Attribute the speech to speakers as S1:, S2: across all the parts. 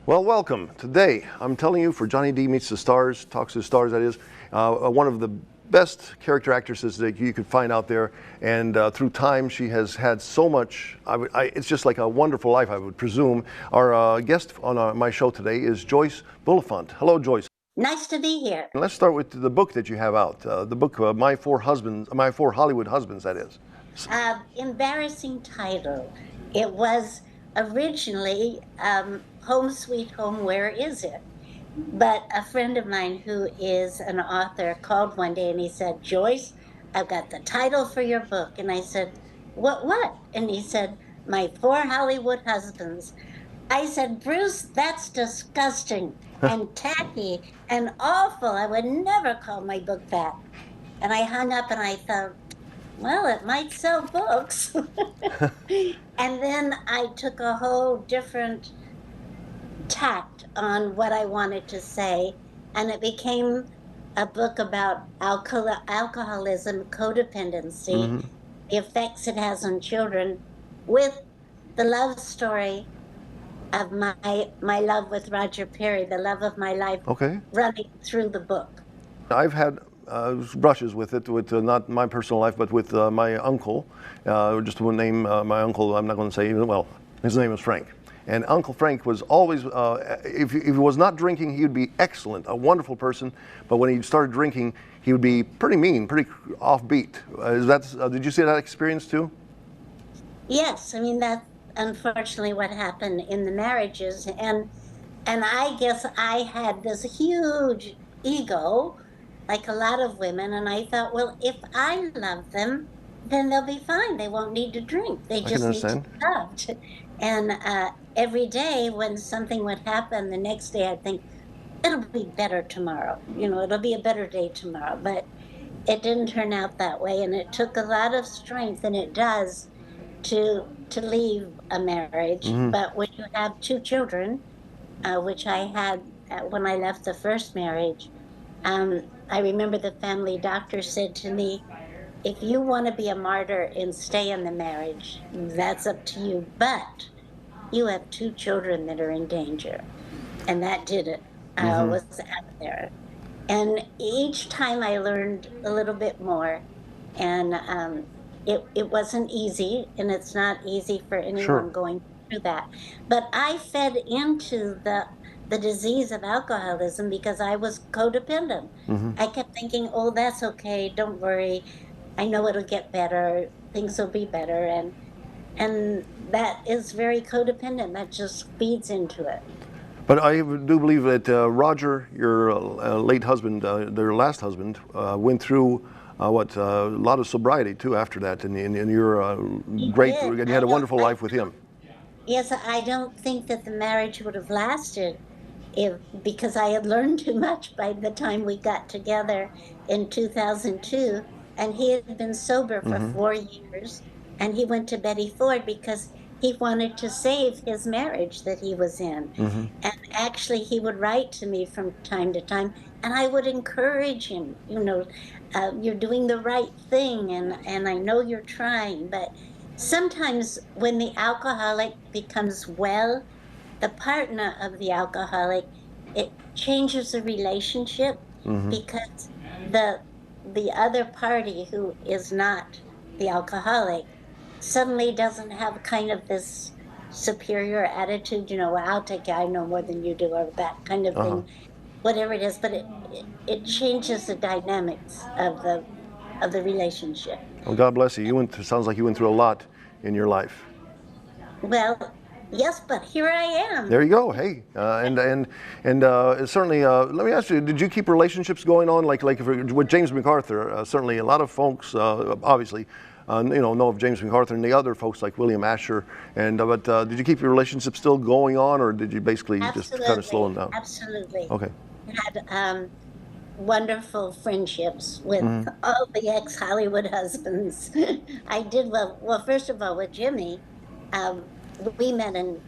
S1: Well, welcome. Today, I'm telling you, for Johnny D Meets the Stars, Talks to the Stars, that is, one of the best character actresses that you could find out there. And through time, she has had so much. It's just like a wonderful life, I would presume. Our guest on my show today is Joyce Bulifant. Hello, Joyce.
S2: Nice to be here.
S1: Let's start with the book that you have out. The book, My Four Husbands, My Four Hollywood Husbands, that is.
S2: Embarrassing title. It was originally Home Sweet Home, Where Is It? But a friend of mine who is an author called one day and he said, Joyce, I've got the title for your book. And I said, what? And he said, My Four Hollywood Husbands. I said, Bruce, that's disgusting and tacky and awful. I would never call my book that. And I hung up and I thought, well, it might sell books. And then I took a whole different tact on what I wanted to say, and it became a book about alcoholism, codependency, the effects it has on children, with the love story of my love with Roger Perry, the love of my life, running through the book.
S1: I've had brushes with it, with not my personal life, but with my uncle. Just to name my uncle, I'm not going to say, well, his name is Frank. And Uncle Frank was always, if he was not drinking, he would be excellent, a wonderful person. But when he started drinking, he would be pretty mean, pretty offbeat. Did you see that experience too?
S2: Yes, I mean, that's unfortunately what happened in the marriages. And I guess I had this huge ego, like a lot of women, and I thought, well, if I love them, then they'll be fine. They won't need to drink. They just need to be loved. And every day when something would happen, the next day I'd think, it'll be better tomorrow. It'll be a better day tomorrow. But it didn't turn out that way, and it took a lot of strength, and it does, to leave a marriage. But when you have two children, which I had when I left the first marriage, I remember the family doctor said to me, if you want to be a martyr and stay in the marriage, that's up to you. But you have two children that are in danger. And that did it. I was out there. And each time I learned a little bit more. And it wasn't easy. And it's not easy for anyone going through that. But I fed into the disease of alcoholism because I was codependent. I kept thinking, oh, that's okay. Don't worry. I know it'll get better. Things will be better. And that is very codependent. That just feeds into it.
S1: But I do believe that Roger, your late husband, their last husband, went through a lot of sobriety too after that. And you're great. You had a wonderful life with him.
S2: Yes, I don't think that the marriage would have lasted because I had learned too much by the time we got together in 2002. And he had been sober for 4 years, and he went to Betty Ford because he wanted to save his marriage that he was in. And actually, he would write to me from time to time, and I would encourage him, you're doing the right thing, and I know you're trying. But sometimes when the alcoholic becomes well, the partner of the alcoholic, it changes the relationship because the other party who is not the alcoholic suddenly doesn't have kind of this superior attitude, well, I'll take you, I know more than you do, or that kind of thing, whatever it is. But it changes the dynamics of the relationship.
S1: Well, God bless you. Sounds like you went through a lot in your life.
S2: Well, yes, but here I am.
S1: There you go. Hey, and certainly, let me ask you: did you keep relationships going on, like with James MacArthur? Certainly, a lot of folks, obviously, know of James MacArthur and the other folks like William Asher. But did you keep your relationship still going on, or did you basically just kind of slow them down?
S2: Absolutely.
S1: Okay.
S2: I had wonderful friendships with all the ex-Hollywood husbands. I did well. First of all, with Jimmy. We met in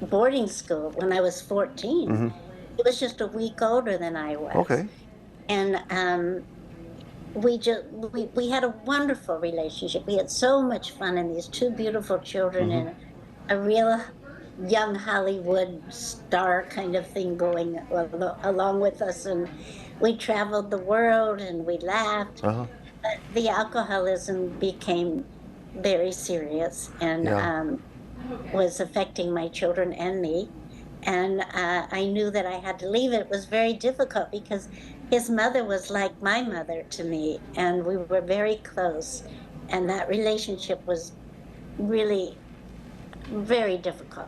S2: boarding school when I was 14. He was just a week older than I was.
S1: Okay.
S2: And we had a wonderful relationship. We had so much fun, and these two beautiful children, and a real young Hollywood star kind of thing going along with us, and we traveled the world and we laughed.
S1: Uh-huh.
S2: But the alcoholism became very serious and
S1: Yeah.
S2: was affecting my children and me. And I knew that I had to leave. It was very difficult because his mother was like my mother to me, and we were very close. And that relationship was really very difficult.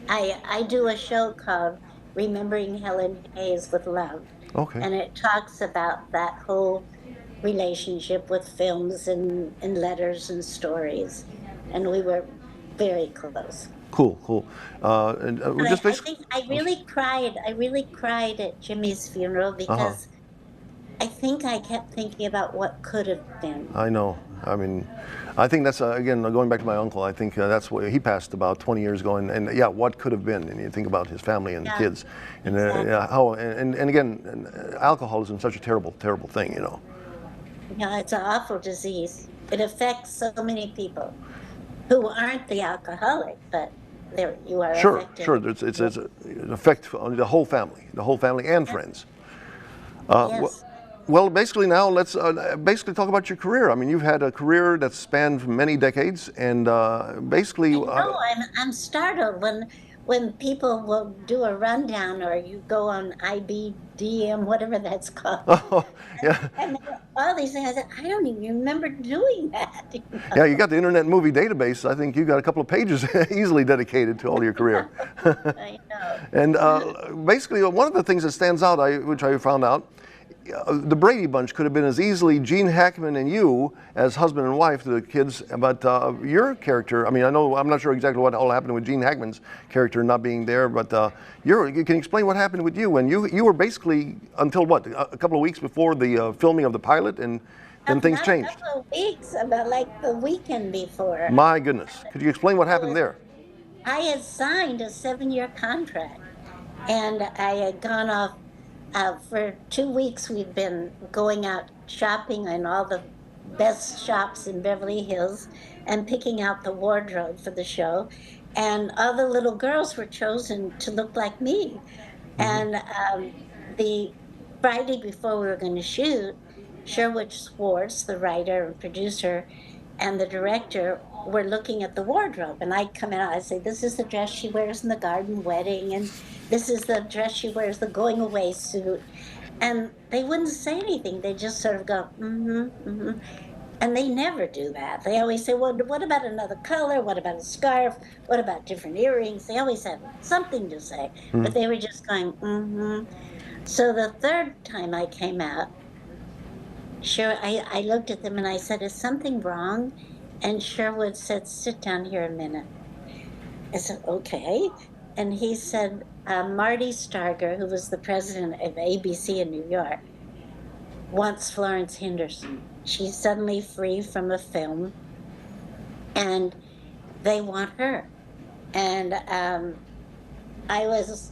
S2: I do a show called Remembering Helen Hayes with Love,
S1: Okay.
S2: and it talks about that whole relationship with films and letters and stories. And we were very close.
S1: Cool. Cool. And
S2: And
S1: just
S2: I
S1: basically.
S2: think I really cried. I really cried at Jimmy's funeral
S1: Uh-huh.
S2: because I think I kept thinking about what could have been.
S1: I know. I mean, I think that's again going back to my uncle. I think that's what he passed about 20 years ago, and yeah, what could have been. And you think about his family and
S2: Yeah,
S1: kids, and
S2: exactly.
S1: yeah, how and again, alcoholism is such a terrible, terrible thing.
S2: Yeah, it's an awful disease. It affects so many people who aren't the alcoholic, but there you are
S1: Sure,
S2: affected.
S1: sure. It's an effect on the whole family and
S2: Yes,
S1: friends. Uh, wh-
S2: yes.
S1: well, basically now let's basically talk about your career. I mean, you've had a career that's spanned many decades, and basically,
S2: I know. I'm startled when people will do a rundown or you go on IBDM, whatever that's called,
S1: oh yeah,
S2: and all these things. I said, I don't even remember doing that.
S1: yeah. You got the Internet Movie Database. I think you got a couple of pages easily dedicated to all your career.
S2: I know.
S1: And basically, one of the things that stands out, which I found out, the Brady Bunch could have been as easily Gene Hackman and you as husband and wife to the kids, but your character, I mean, I'm not sure exactly what all happened with Gene Hackman's character not being there, but you can explain what happened with you. And you were basically, until what, a couple of weeks before the filming of the pilot, and then things
S2: Not a
S1: changed.
S2: couple of weeks, about like the weekend before.
S1: My goodness. Could you explain what
S2: I
S1: happened
S2: was
S1: there?
S2: I had signed a 7-year contract, and I had gone off for 2 weeks. We'd been going out shopping in all the best shops in Beverly Hills and picking out the wardrobe for the show. And all the little girls were chosen to look like me.
S1: Hmm.
S2: And the Friday before we were going to shoot, Sherwood Schwartz, the writer and producer, and the director were looking at the wardrobe. And I'd come out, I'd say, this is the dress she wears in the garden wedding, and this is the dress she wears, the going away suit. And they wouldn't say anything. They just sort of go, mm-hmm, mm-hmm. And they never do that. They always say, well, what about another color? What about a scarf? What about different earrings? They always have something to say, but they were just going, mm-hmm. So the third time I came out, sure, I looked at them and I said, is something wrong? And Sherwood said, sit down here a minute. I said, okay. And he said, Marty Starger, who was the president of ABC in New York, wants Florence Henderson. She's suddenly free from a film, and they want her. And I was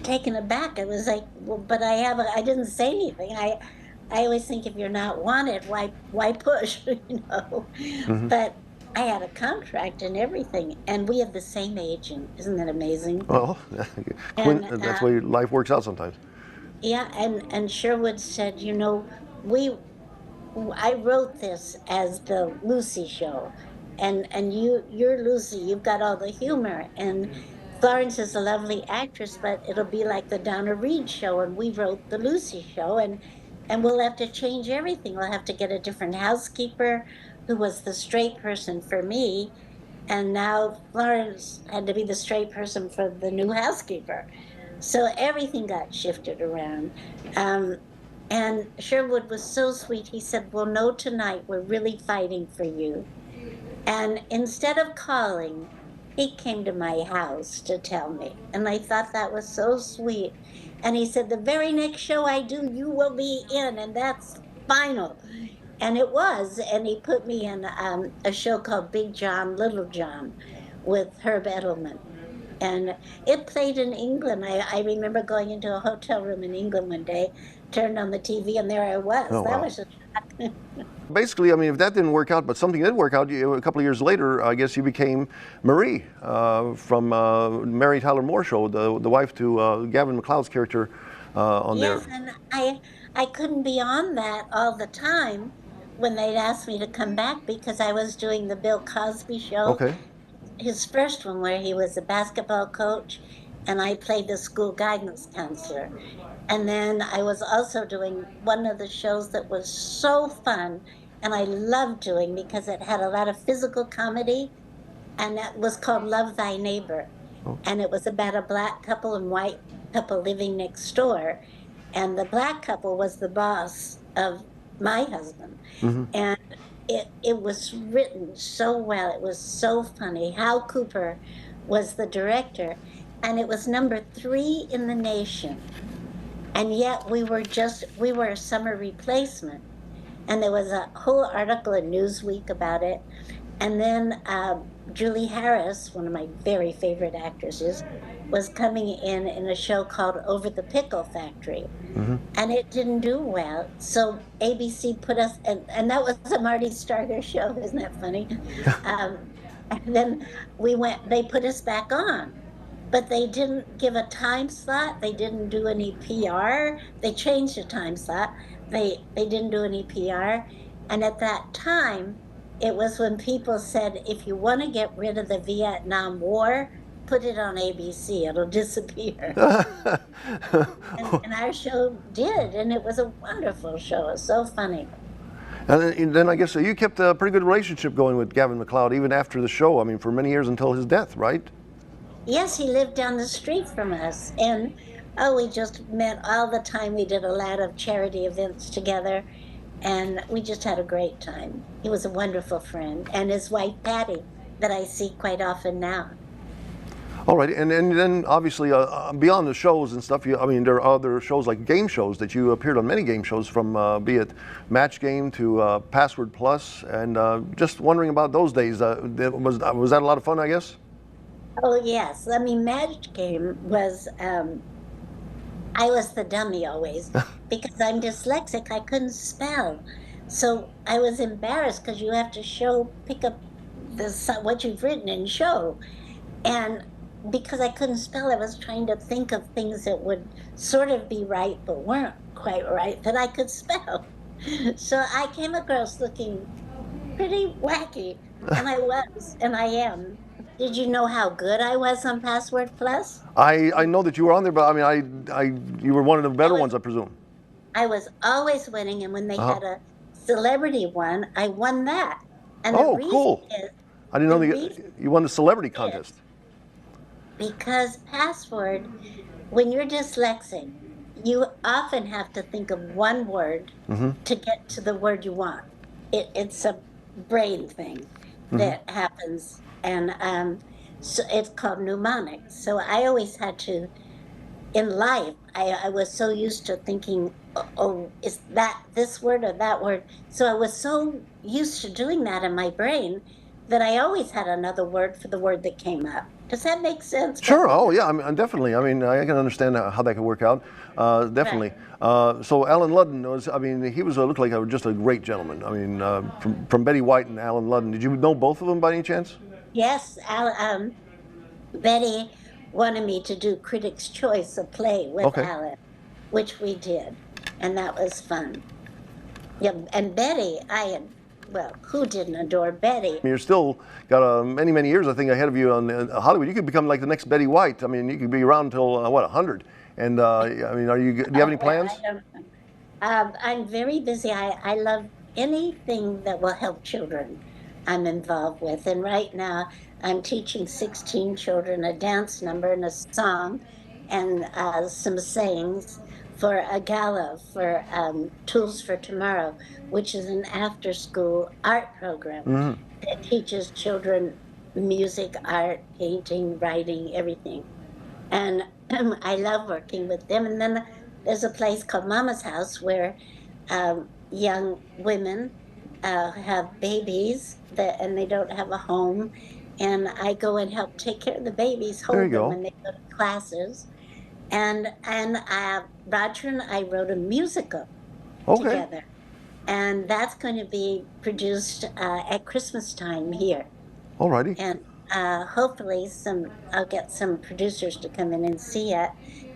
S2: taken aback. I was like, well, but I didn't say anything. I always think if you're not wanted, why push, you know?
S1: Hmm.
S2: But I had a contract and everything, and we have the same agent. Isn't that amazing?
S1: Well,
S2: And
S1: that's the way life works out sometimes.
S2: yeah, and Sherwood said, you know, we I wrote this as the Lucy show, and you're Lucy. You've got all the humor, and Florence is a lovely actress, but it'll be like the Donna Reed show, and we wrote the Lucy show, and we'll have to change everything. We'll have to get a different housekeeper, who was the straight person for me, and now Florence had to be the straight person for the new housekeeper. So everything got shifted around. Um, and Sherwood was so sweet. He said, well, no, tonight we're really fighting for you. And instead of calling, he came to my house to tell me. And I thought that was so sweet. And he said, the very next show I do, you will be in, and that's final. And it was. And he put me in a show called Big John, Little John with Herb Edelman. And it played in England. I remember going into a hotel room in England one day, turned on the TV, and there I was.
S1: Oh
S2: That
S1: wow.
S2: was a shock.
S1: Basically, I mean, if that didn't work out, but something did work out, a couple of years later, I guess you became Marie from Mary Tyler Moore Show, the wife to Gavin MacLeod's character on there.
S2: Yes, and I couldn't be on that all the time when they'd asked me to come back because I was doing the Bill Cosby show,
S1: Okay.
S2: his first one where he was a basketball coach and I played the school guidance counselor. And then I was also doing one of the shows that was so fun and I loved doing because it had a lot of physical comedy, and that was called Love Thy Neighbor.
S1: Oh.
S2: And it was about a black couple and white couple living next door. And the black couple was the boss of my husband.
S1: Mm-hmm.
S2: And it was written so well. It was so funny. Hal Cooper was the director. And it was number 3 in the nation. And yet we were a summer replacement. And there was a whole article in Newsweek about it. And then Julie Harris, one of my very favorite actresses, was coming in a show called Over the Pickle Factory.
S1: Mm-hmm.
S2: And it didn't do well. So ABC put us, and that was a Marty Starger show, isn't that funny? And then they put us back on. But they didn't give a time slot. They didn't do any PR. They changed the time slot. They didn't do any PR. And at that time, it was when people said, if you want to get rid of the Vietnam War, put it on ABC. It'll disappear. and our show did, and it was a wonderful show. It was so funny.
S1: And then I guess you kept a pretty good relationship going with Gavin MacLeod even after the show. I mean, for many years until his death, right?
S2: Yes, he lived down the street from us. And, we just met all the time. We did a lot of charity events together. And we just had a great time. He was a wonderful friend. And his wife, Patty, that I see quite often now.
S1: All right, and then obviously beyond the shows and stuff, I mean, there are other shows like game shows that you appeared on many game shows from be it Match Game to Password Plus, and just wondering about those days. Was that a lot of fun, I guess?
S2: Oh, yes. I mean, Match Game was, I was the dummy always because I'm dyslexic. I couldn't spell. So I was embarrassed because you have to pick up what you've written and show. And because I couldn't spell, I was trying to think of things that would sort of be right but weren't quite right that I could spell. So I came across looking pretty wacky, and I was, and I am. Did you know how good I was on Password Plus?
S1: I know that you were on there, but I mean, you were one of the better ones, I presume.
S2: I was always winning, and when they had a celebrity one, I won that. And the reason
S1: cool!
S2: Is,
S1: I didn't know you won the celebrity contest.
S2: Because Password, when you're dyslexic, you often have to think of one word to get to the word you want. It's a brain thing that happens, and so it's called mnemonics. So I always had to, in life, I was so used to thinking, oh, is that this word or that word? So I was so used to doing that in my brain that I always had another word for the word that came up. Does that make sense?
S1: Sure. Oh, yeah. I mean, definitely. I mean, I can understand how that could work out. Definitely. Right. So Alan Ludden was. I mean, he looked like just a great gentleman. I mean, from Betty White and Alan Ludden. Did you know both of them by any chance?
S2: Yes. Betty wanted me to do Critics' Choice, a play with Alan, which we did, and that was fun. Yeah. And Betty, well, who didn't adore Betty?
S1: You're still got many, many years, I think, ahead of you on Hollywood. You could become like the next Betty White. I mean, you could be around until, 100. And, I mean, do you have any plans?
S2: I'm very busy. I love anything that will help children I'm involved with. And right now, I'm teaching 16 children a dance number and a song and some sayings for a gala for Tools for Tomorrow, which is an after-school art program that teaches children music, art, painting, writing, everything. And I love working with them. And then there's a place called Mama's House where young women have babies and they don't have a home. And I go and help take care of the babies, hold them when they go to classes. And Roger and I wrote a musical together. and that's going to be produced at Christmas time here.
S1: Alrighty.
S2: And hopefully I'll get some producers to come in and see it,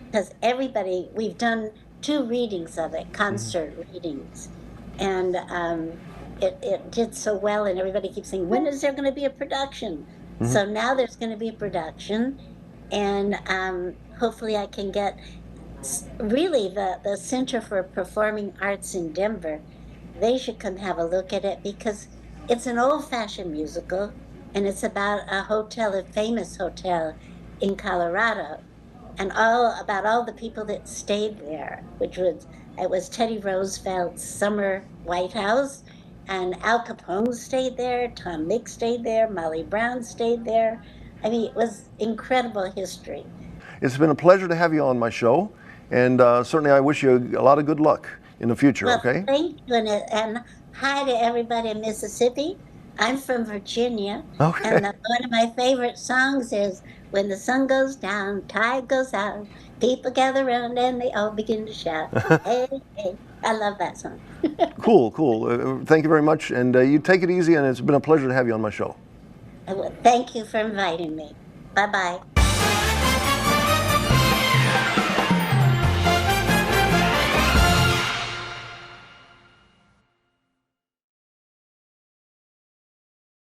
S2: because everybody, we've done 2 readings of it, concert readings, and it did so well, and everybody keeps saying, when is there going to be a production? So now there's going to be a production, and hopefully I can get really the Center for Performing Arts in Denver. They should come have a look at it, because it's an old-fashioned musical, and it's about a hotel, a famous hotel in Colorado, and all about all the people that stayed there, which was it was Teddy Roosevelt's summer White House, and Al Capone stayed there, Tom Mix stayed there, Molly Brown stayed there. I mean, it was incredible history.
S1: It's been a pleasure to have you on my show, and certainly I wish you a lot of good luck in the future,
S2: Well,
S1: okay?
S2: thank you, and hi to everybody in Mississippi. I'm from Virginia,
S1: Okay.
S2: and one of my favorite songs is "When the sun goes down, tide goes out, people gather round and they all begin to shout." Hey, hey! I love that song.
S1: Cool, cool. Thank you very much, and you take it easy, and it's been a pleasure to have you on my show.
S2: Well, thank you for inviting me. Bye bye.